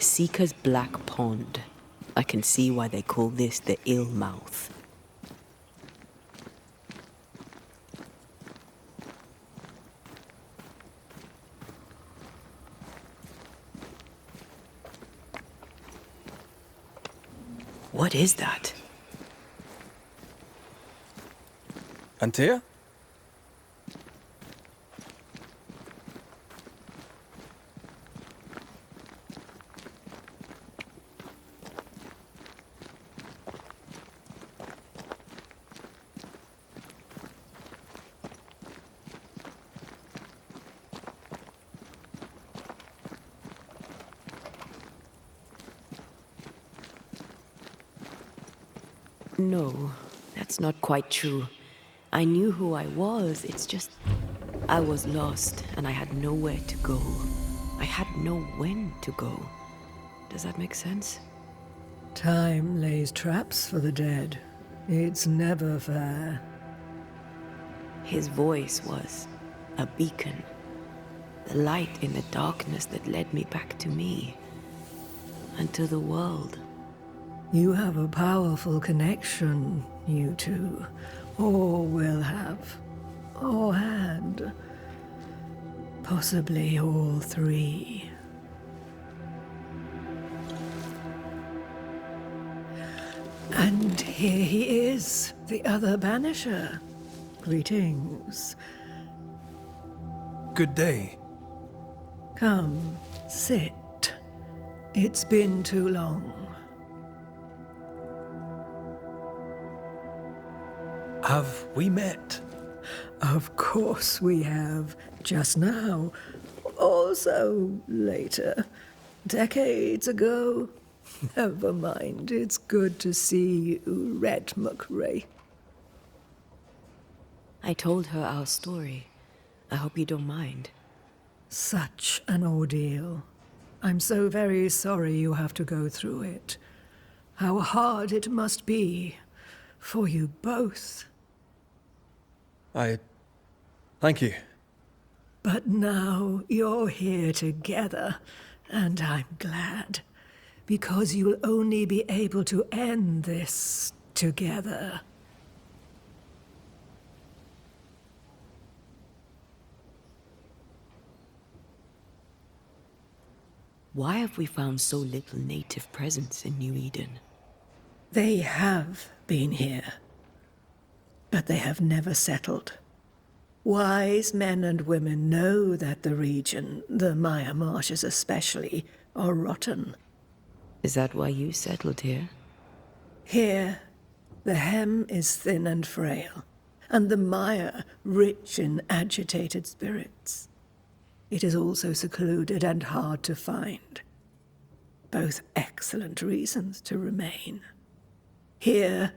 Seeker's Black Pond. I can see why they call this the ill mouth. What is that? Antea? No, that's not quite true. I knew who I was, it's just... I was lost, and I had nowhere to go. I had no when to go. Does that make sense? Time lays traps for the dead. It's never fair. His voice was a beacon. The light in the darkness that led me back to me. And to the world. You have a powerful connection, you two. Or will have. Or had. Possibly all three. And here he is, the other Banisher. Greetings. Good day. Come, sit. It's been too long. Have we met? Of course we have. Just now. Also later. Decades ago. Never mind. It's good to see you, Red McRae. I told her our story. I hope you don't mind. Such an ordeal. I'm so very sorry you have to go through it. How hard it must be for you both. Thank you. But now you're here together, and I'm glad. Because you'll only be able to end this together. Why have we found so little native presence in New Eden? They have been here, but they have never settled. Wise men and women know that the region, the Maya Marshes especially, are rotten. Is that why you settled here? Here, the hem is thin and frail, and the Maya rich in agitated spirits. It is also secluded and hard to find. Both excellent reasons to remain. Here,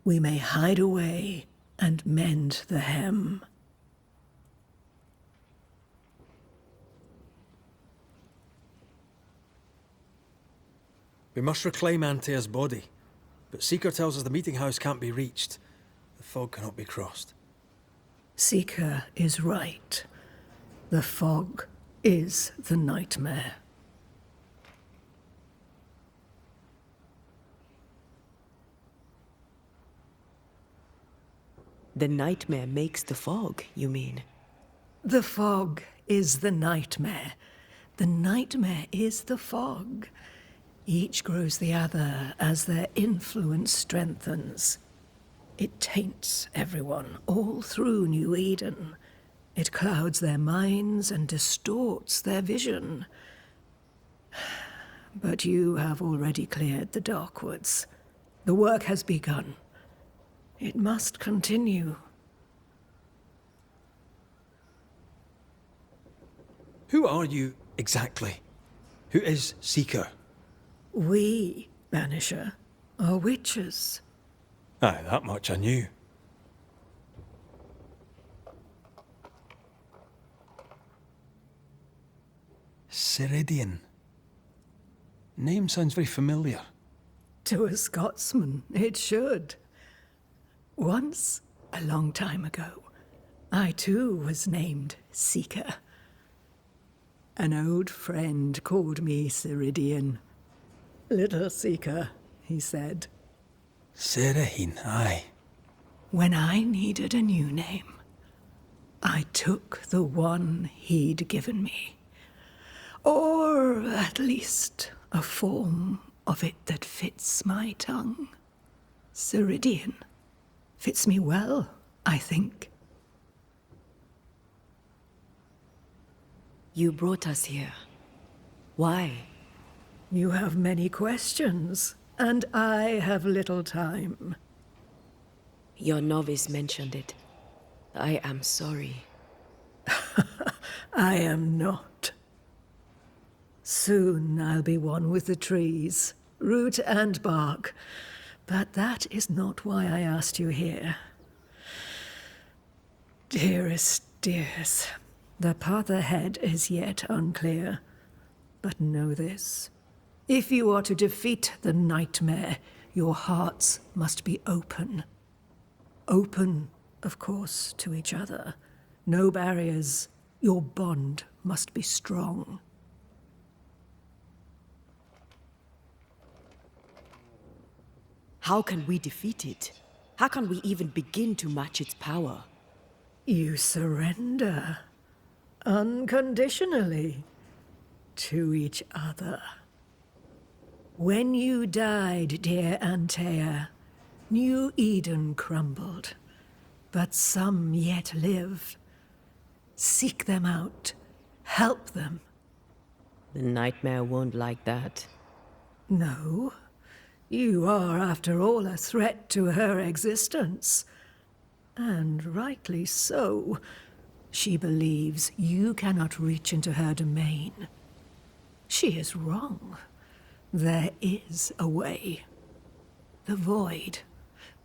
we may hide away and mend the hem. We must reclaim Antea's body, but Seeker tells us the meeting house can't be reached. The fog cannot be crossed. Seeker is right. The fog is the nightmare. The nightmare makes the fog, you mean? The fog is the nightmare. The nightmare is the fog. Each grows the other as their influence strengthens. It taints everyone, all through New Eden. It clouds their minds and distorts their vision. But you have already cleared the Darkwoods. The work has begun. It must continue. Who are you exactly? Who is Seeker? We, Banisher, are witches. Aye, that much I knew. Siridean. Name sounds very familiar. To a Scotsman, it should. Once, a long time ago, I too was named Seeker. An old friend called me Siridean, Little seeker, he said. Siridean, aye. When I needed a new name, I took the one he'd given me. Or at least a form of it that fits my tongue. Siridean. Fits me well, I think. You brought us here. Why? You have many questions, and I have little time. Your novice mentioned it. I am sorry. I am not. Soon I'll be one with the trees, root and bark. But that is not why I asked you here. Dearest dears, the path ahead is yet unclear. But know this. If you are to defeat the nightmare, your hearts must be open. Open, of course, to each other. No barriers. Your bond must be strong. How can we defeat it? How can we even begin to match its power? You surrender. Unconditionally. To each other. When you died, dear Antea, New Eden crumbled. But some yet live. Seek them out. Help them. The nightmare won't like that. No. You are, after all, a threat to her existence. And rightly so. She believes you cannot reach into her domain. She is wrong. There is a way. The void.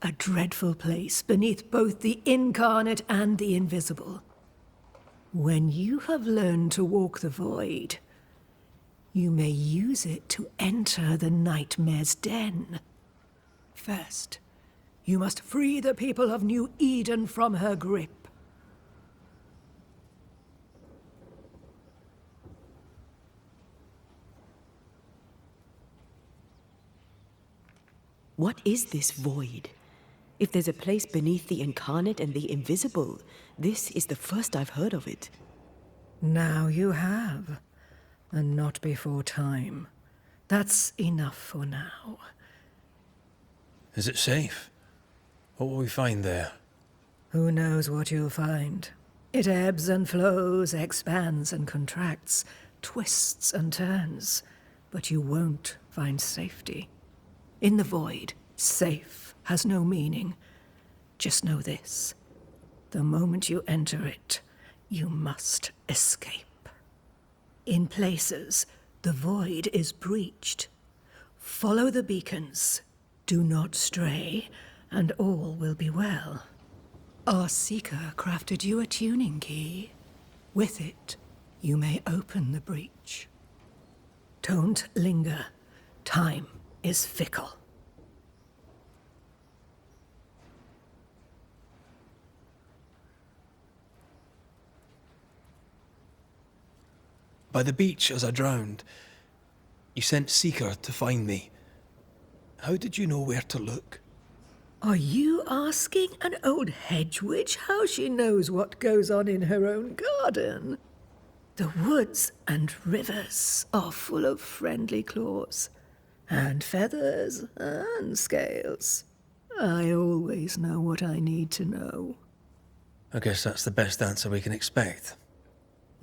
A dreadful place beneath both the incarnate and the invisible. When you have learned to walk the void, you may use it to enter the nightmare's den. First, you must free the people of New Eden from her grip. What is this void? If there's a place beneath the incarnate and the invisible, this is the first I've heard of it. Now you have. And not before time. That's enough for now. Is it safe? What will we find there? Who knows what you'll find? It ebbs and flows, expands and contracts, twists and turns. But you won't find safety. In the void, safe has no meaning. Just know this. The moment you enter it, you must escape. In places, the void is breached. Follow the beacons. Do not stray, and all will be well. Our seeker crafted you a tuning key. With it, you may open the breach. Don't linger. Time is fickle. By the beach as I drowned, you sent Seeker to find me. How did you know where to look? Are you asking an old hedge witch how she knows what goes on in her own garden? The woods and rivers are full of friendly claws, and feathers and scales. I always know what I need to know. I guess that's the best answer we can expect.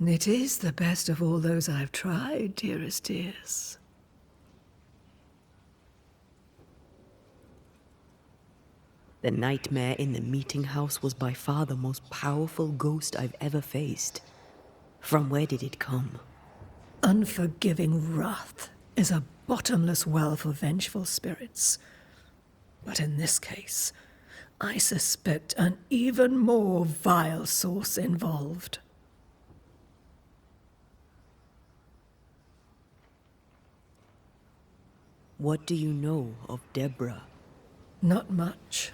It is the best of all those I've tried, dearest dears. The nightmare in the meeting house was by far the most powerful ghost I've ever faced. From where did it come? Unforgiving wrath is a bottomless well for vengeful spirits. But in this case, I suspect an even more vile source involved. What do you know of Deborah? Not much.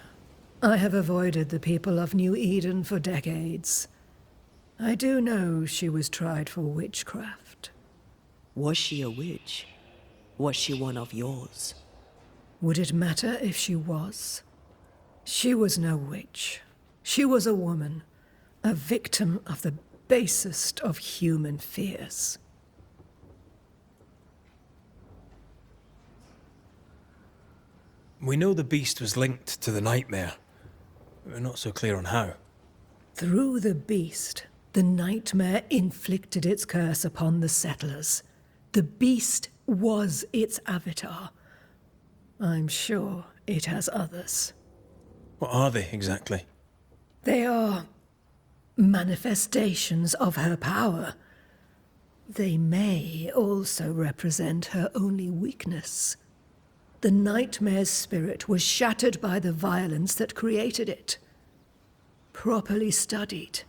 I have avoided the people of New Eden for decades. I do know she was tried for witchcraft. Was she a witch? Was she one of yours? Would it matter if she was? She was no witch. She was a woman, a victim of the basest of human fears. We know the beast was linked to the nightmare. We're not so clear on how. Through the beast, the nightmare inflicted its curse upon the settlers. The beast was its avatar. I'm sure it has others. What are they, exactly? They are manifestations of her power. They may also represent her only weakness. The nightmare's spirit was shattered by the violence that created it. Properly studied,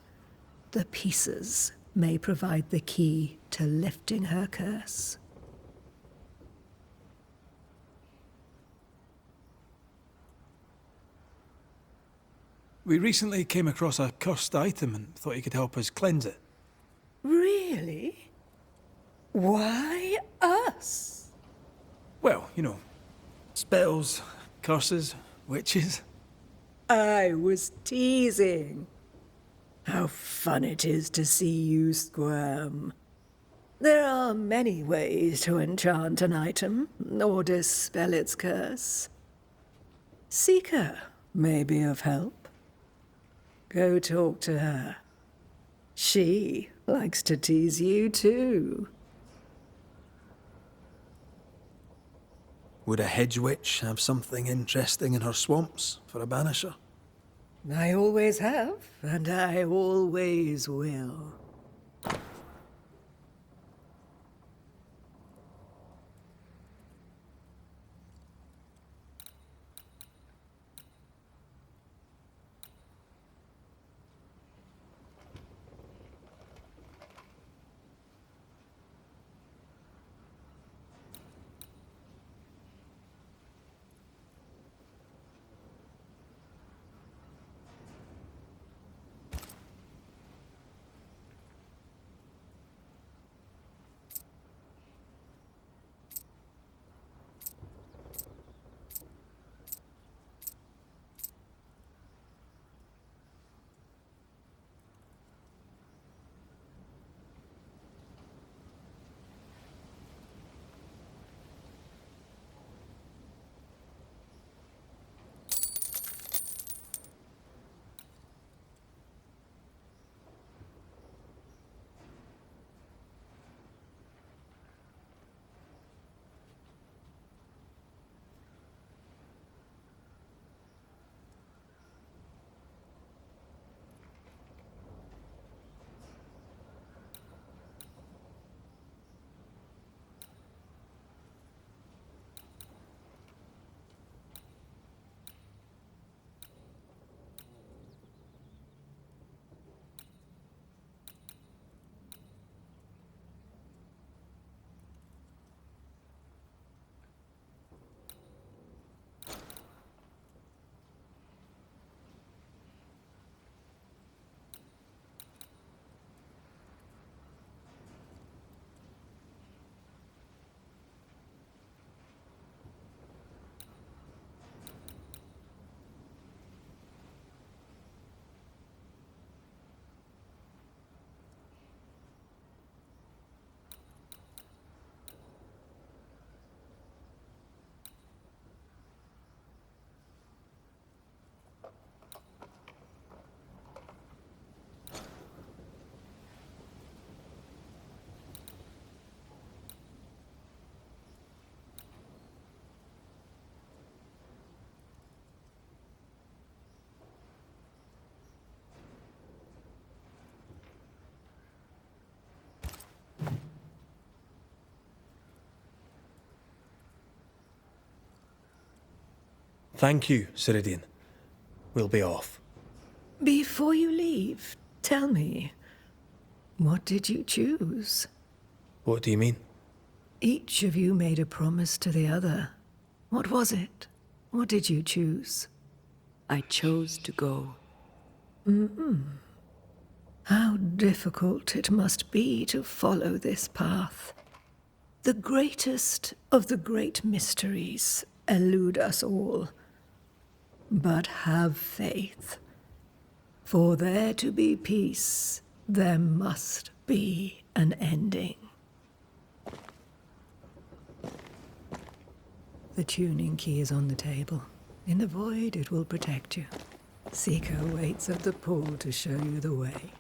the pieces may provide the key to lifting her curse. We recently came across a cursed item and thought you could help us cleanse it. Really? Why us? Well, you know, spells, curses, witches. I was teasing. How fun it is to see you squirm. There are many ways to enchant an item or dispel its curse. Seeker may be of help. Go talk to her. She likes to tease you too. Would a hedge witch have something interesting in her swamps for a banisher? I always have, and I always will. Thank you, Siridean. We'll be off. Before you leave, tell me, what did you choose? What do you mean? Each of you made a promise to the other. What was it? What did you choose? I chose to go. How difficult it must be to follow this path. The greatest of the great mysteries elude us all. But have faith. For there to be peace, there must be an ending. The tuning key is on the table. In the void, it will protect you. Seeker waits at the pool to show you the way.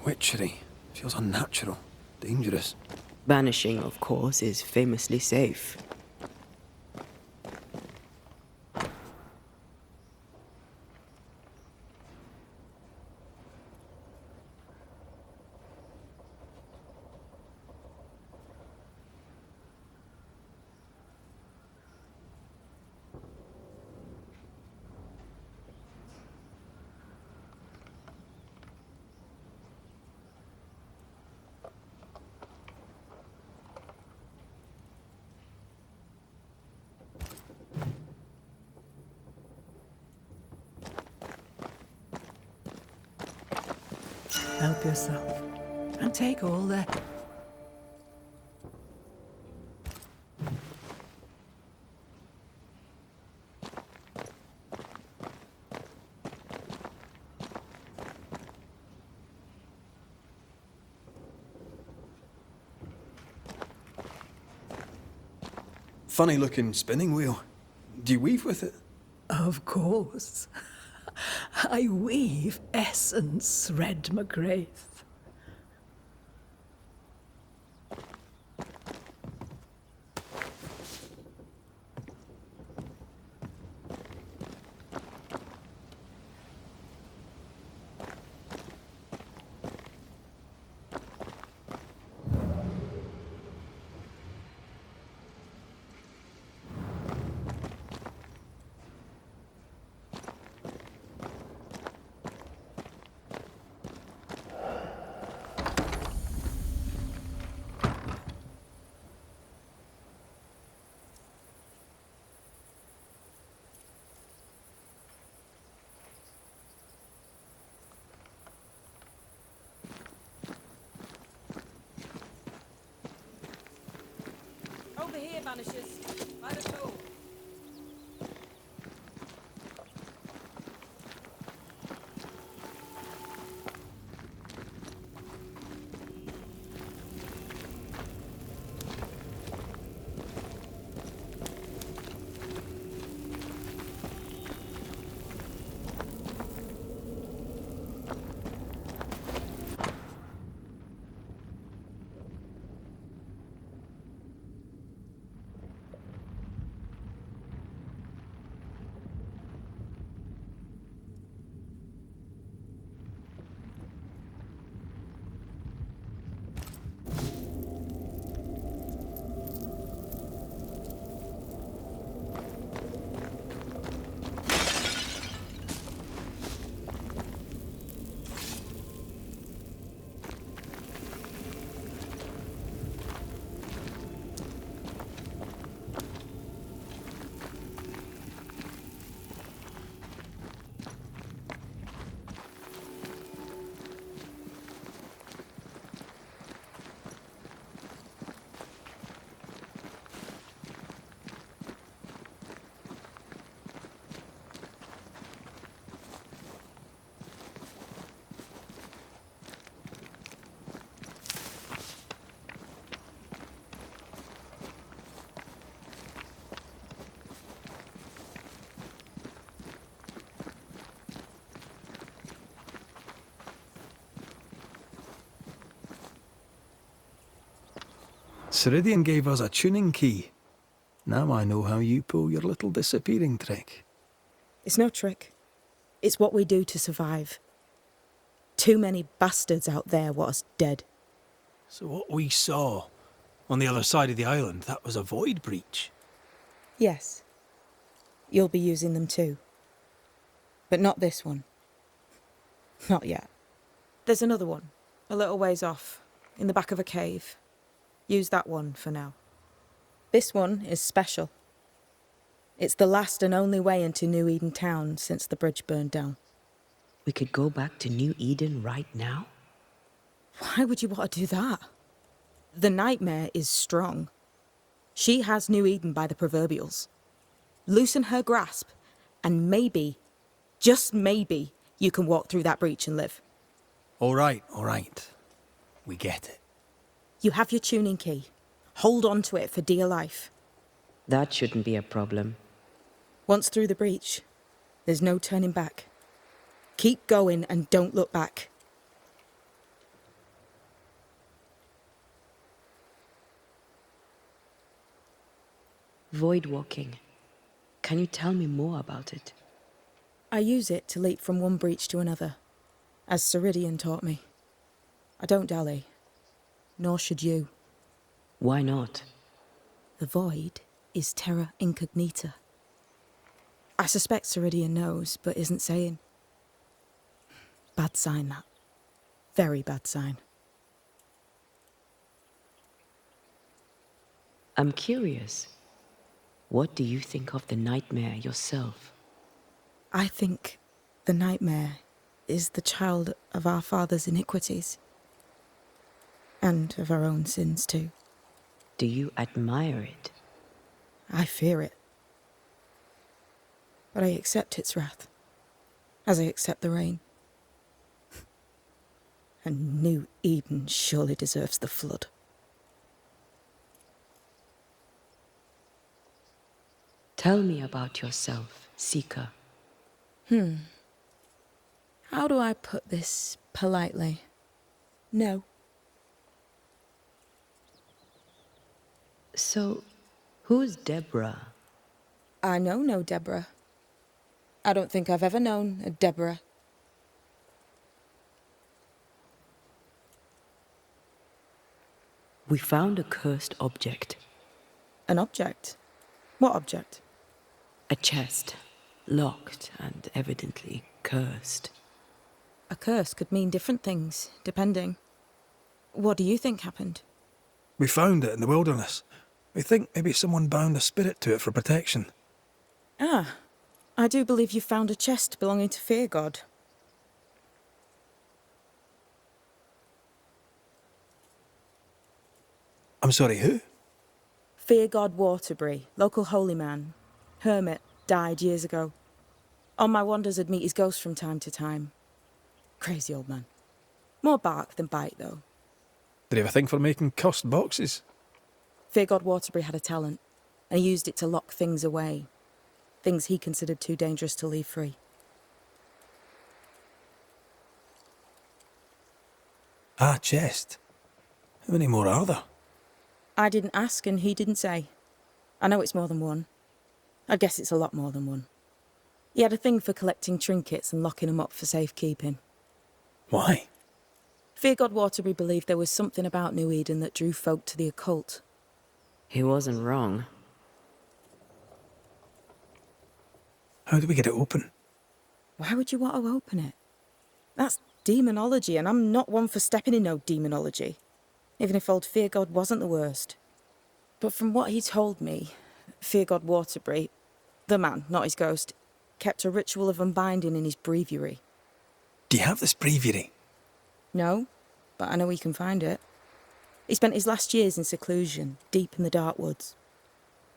Witchery. Feels unnatural. Dangerous. Banishing, of course, is famously safe. Help yourself. And take all that. Funny looking spinning wheel. Do you weave with it? Of course. I weave essence, Red McGrath. Over here, Banishers. By the door. Siridean gave us a tuning key. Now I know how you pull your little disappearing trick. It's no trick. It's what we do to survive. Too many bastards out there want us dead. So what we saw on the other side of the island, that was a void breach? Yes. You'll be using them too. But not this one. Not yet. There's another one, a little ways off, in the back of a cave. Use that one for now. This one is special. It's the last and only way into New Eden town since the bridge burned down. We could go back to New Eden right now? Why would you want to do that? The nightmare is strong. She has New Eden by the proverbials. Loosen her grasp, and maybe, just maybe, you can walk through that breach and live. All right. We get it. You have your tuning key. Hold on to it for dear life. That shouldn't be a problem. Once through the breach, there's no turning back. Keep going and don't look back. Void walking. Can you tell me more about it? I use it to leap from one breach to another, as Siridean taught me. I don't dally, nor should you. Why not? The void is terra incognita. I suspect Siridean knows, but isn't saying. Bad sign, that. Very bad sign. I'm curious. What do you think of the nightmare yourself? I think the nightmare is the child of our father's iniquities. And of our own sins, too. Do you admire it? I fear it. But I accept its wrath, as I accept the rain. And New Eden surely deserves the flood. Tell me about yourself, Seeker. How do I put this politely? No. So, who's Deborah? I know no Deborah. I don't think I've ever known a Deborah. We found a cursed object. An object? What object? A chest, locked and evidently cursed. A curse could mean different things, depending. What do you think happened? We found it in the wilderness. We think maybe someone bound a spirit to it for protection. Ah, I do believe you found a chest belonging to Fear God. I'm sorry, who? Fear God Waterbury, local holy man. Hermit, died years ago. On my wanders I'd meet his ghost from time to time. Crazy old man. More bark than bite, though. Did he have a thing for making cursed boxes? Fear God Waterbury had a talent, and he used it to lock things away. Things he considered too dangerous to leave free. Ah, chest. How many more are there? I didn't ask and he didn't say. I know it's more than one. I guess it's a lot more than one. He had a thing for collecting trinkets and locking them up for safekeeping. Why? Fear God Waterbury believed there was something about New Eden that drew folk to the occult. He wasn't wrong. How do we get it open? Why would you want to open it? That's demonology, and I'm not one for stepping in no demonology. Even if old Fear God wasn't the worst. But from what he told me, Fear God Waterbury, the man, not his ghost, kept a ritual of unbinding in his breviary. Do you have this breviary? No, but I know he can find it. He spent his last years in seclusion, deep in the dark woods.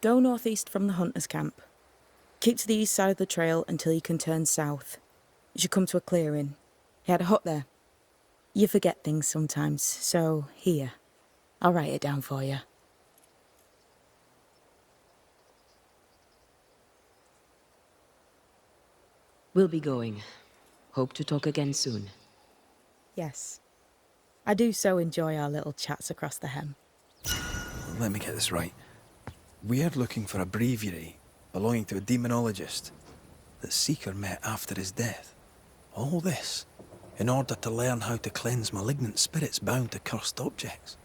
Go northeast from the hunter's camp. Keep to the east side of the trail until you can turn south. You should come to a clearing. He had a hut there. You forget things sometimes, so here. I'll write it down for you. We'll be going. Hope to talk again soon. Yes. I do so enjoy our little chats across the hem. let me get this right. We're looking for a breviary belonging to a demonologist that Seeker met after his death. All this in order to learn how to cleanse malignant spirits bound to cursed objects.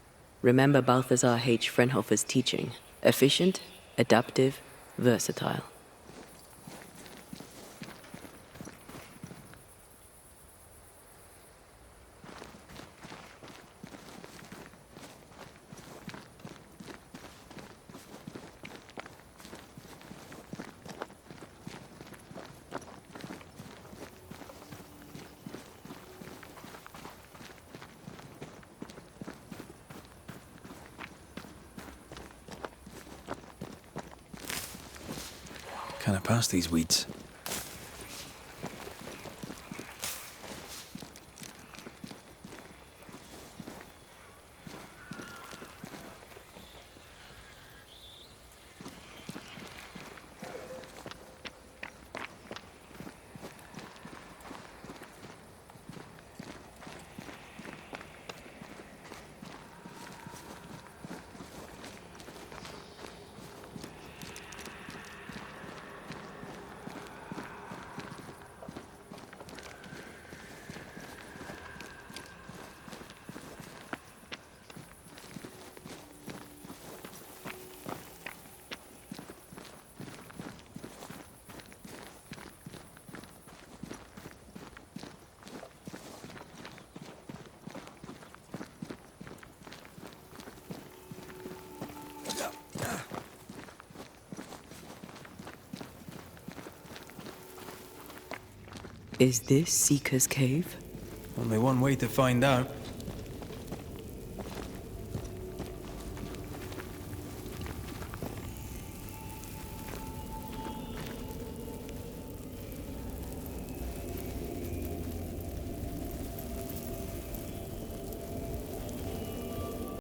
Remember Balthazar H. Frenhofer's teaching. Efficient, adaptive, versatile. Can I pass these weeds? Is this Seeker's Cave? Only one way to find out.